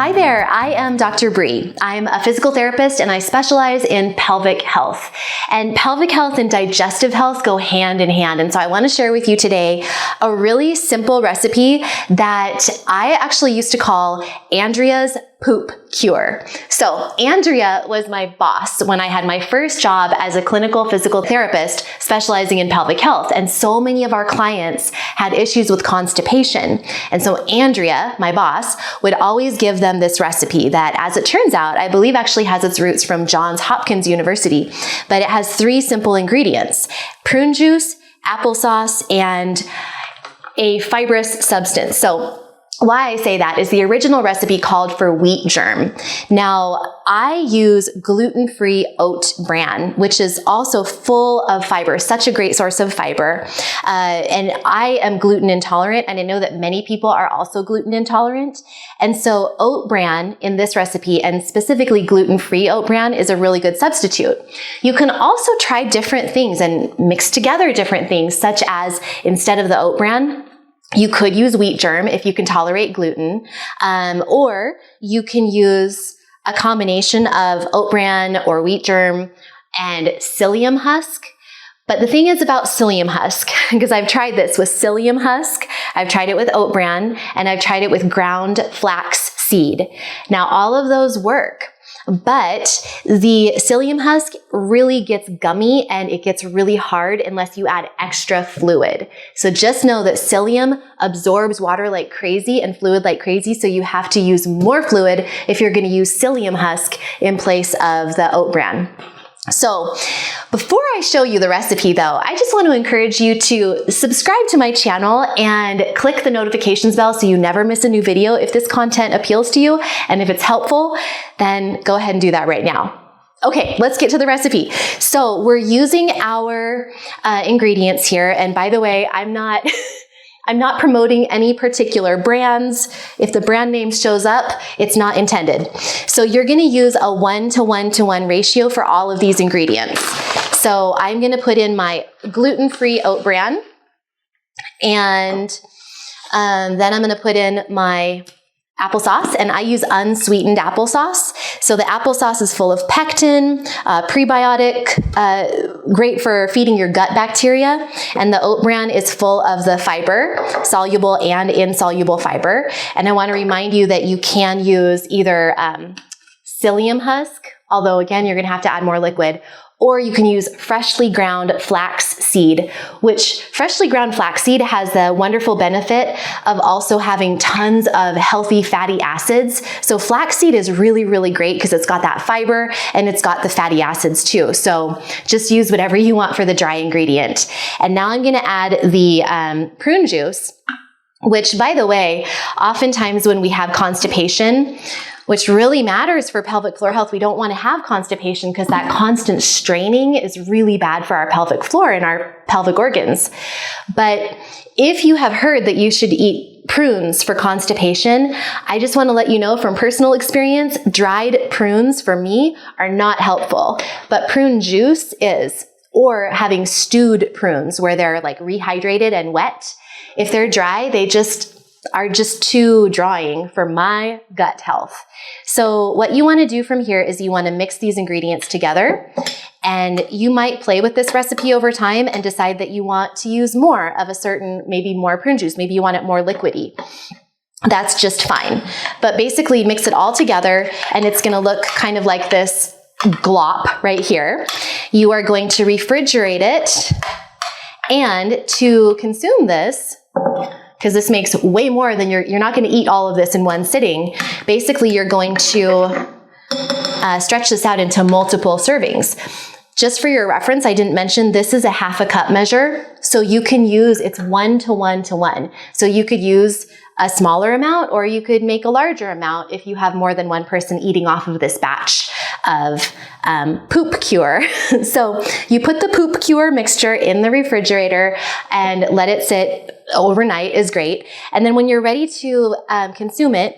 Hi there, I am Dr. Bree. I'm a physical therapist and I specialize in pelvic health. And pelvic health and digestive health go hand in hand. And so I want to share with you today a really simple recipe that I actually used to call Andrea's poop cure. So Andrea was my boss when I had my first job as a clinical physical therapist specializing in pelvic health. And so many of our clients had issues with constipation. And so Andrea, my boss, would always give them this recipe that, as it turns out, I believe actually has its roots from Johns Hopkins University, but it has 3 simple ingredients: prune juice, applesauce, and a fibrous substance. So why I say that is the original recipe called for wheat germ. Now, I use gluten-free oat bran, which is also full of fiber, such a great source of fiber. And I am gluten intolerant, and I know that many people are also gluten intolerant. And so oat bran in this recipe, and specifically gluten-free oat bran, is a really good substitute. You can also try different things and mix together different things, such as instead of the oat bran, you could use wheat germ if you can tolerate gluten, or you can use a combination of oat bran or wheat germ and psyllium husk. But the thing is about psyllium husk, because I've tried this with psyllium husk, I've tried it with oat bran, and I've tried it with ground flax seed. Now, all of those work, but the psyllium husk really gets gummy and it gets really hard unless you add extra fluid. So just know that psyllium absorbs water like crazy and fluid like crazy, so you have to use more fluid if you're going to use psyllium husk in place of the oat bran. So before I show you the recipe though, I just want to encourage you to subscribe to my channel and click the notifications bell so you never miss a new video if this content appeals to you. And if it's helpful, then go ahead and do that right now. Okay, let's get to the recipe. So we're using our ingredients here. And by the way, I'm not promoting any particular brands. If the brand name shows up, it's not intended. So you're gonna use a 1:1:1 ratio for all of these ingredients. So I'm gonna put in my gluten-free oat bran, and then I'm gonna put in my applesauce, and I use unsweetened applesauce. So the applesauce is full of pectin, prebiotic, great for feeding your gut bacteria, and the oat bran is full of the fiber, soluble and insoluble fiber. And I want to remind you that you can use either psyllium husk, although again, you're going to have to add more liquid, or you can use freshly ground flax seed, which freshly ground flax seed has the wonderful benefit of also having tons of healthy fatty acids. So flax seed is really, really great because it's got that fiber and it's got the fatty acids too. So just use whatever you want for the dry ingredient. And now I'm gonna add the prune juice, which, by the way, oftentimes when we have constipation, which really matters for pelvic floor health, we don't want to have constipation because that constant straining is really bad for our pelvic floor and our pelvic organs. But if you have heard that you should eat prunes for constipation, I just want to let you know from personal experience, dried prunes for me are not helpful, but prune juice is, or having stewed prunes where they're like rehydrated and wet. If they're dry, they are just too drying for my gut health. So what you want to do from here is you want to mix these ingredients together, and you might play with this recipe over time and decide that you want to use more of a certain, maybe more prune juice, maybe you want it more liquidy. That's just fine. But basically mix it all together and it's going to look kind of like this glop right here. You are going to refrigerate it, and to consume this, because this makes way more than you're not going to eat all of this in one sitting. Basically, you're going to stretch this out into multiple servings. Just for your reference, I didn't mention this is a 1/2 cup measure, so you can use, it's 1:1:1. So you could use a smaller amount, or you could make a larger amount if you have more than one person eating off of this batch of poop cure. So you put the poop cure mixture in the refrigerator and let it sit overnight is great. And then when you're ready to consume it,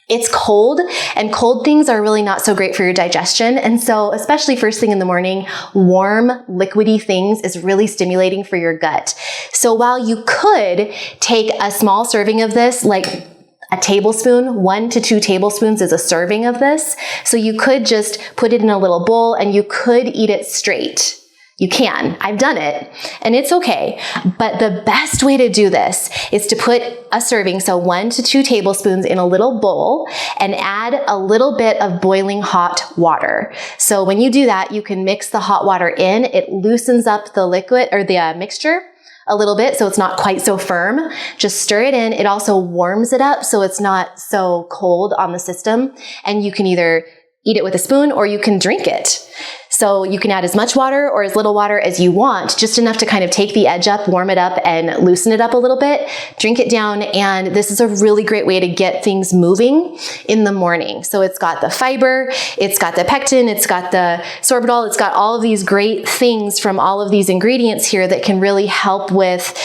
it's cold, and cold things are really not so great for your digestion. And so, especially first thing in the morning, warm, liquidy things is really stimulating for your gut. So while you could take a small serving of this, like a tablespoon. 1 to 2 tablespoons is a serving of this. So you could just put it in a little bowl and you could eat it straight. You can. I've done it and it's okay. But the best way to do this is to put a serving, so 1 to 2 tablespoons in a little bowl, and add a little bit of boiling hot water. So when you do that, you can mix the hot water in. It loosens up the liquid or the mixture a little bit, so it's not quite so firm. Just stir it in. It also warms it up so it's not so cold on the system. And you can either eat it with a spoon or you can drink it. So you can add as much water or as little water as you want, just enough to kind of take the edge up, warm it up, and loosen it up a little bit. Drink it down, and this is a really great way to get things moving in the morning. So it's got the fiber, it's got the pectin, it's got the sorbitol, it's got all of these great things from all of these ingredients here that can really help with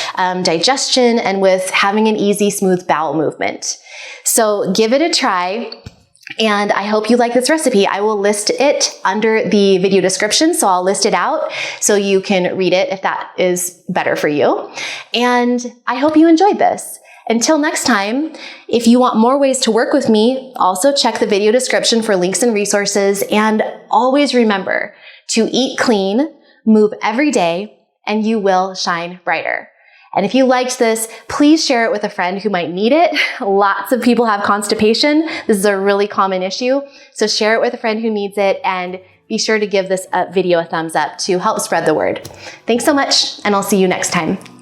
digestion and with having an easy, smooth bowel movement. So give it a try. And I hope you like this recipe. I will list it under the video description, so I'll list it out so you can read it if that is better for you. And I hope you enjoyed this. Until next time, if you want more ways to work with me, also check the video description for links and resources. And always remember to eat clean, move every day, and you will shine brighter. And if you liked this, please share it with a friend who might need it. Lots of people have constipation. This is a really common issue. So share it with a friend who needs it, and be sure to give this video a thumbs up to help spread the word. Thanks so much, and I'll see you next time.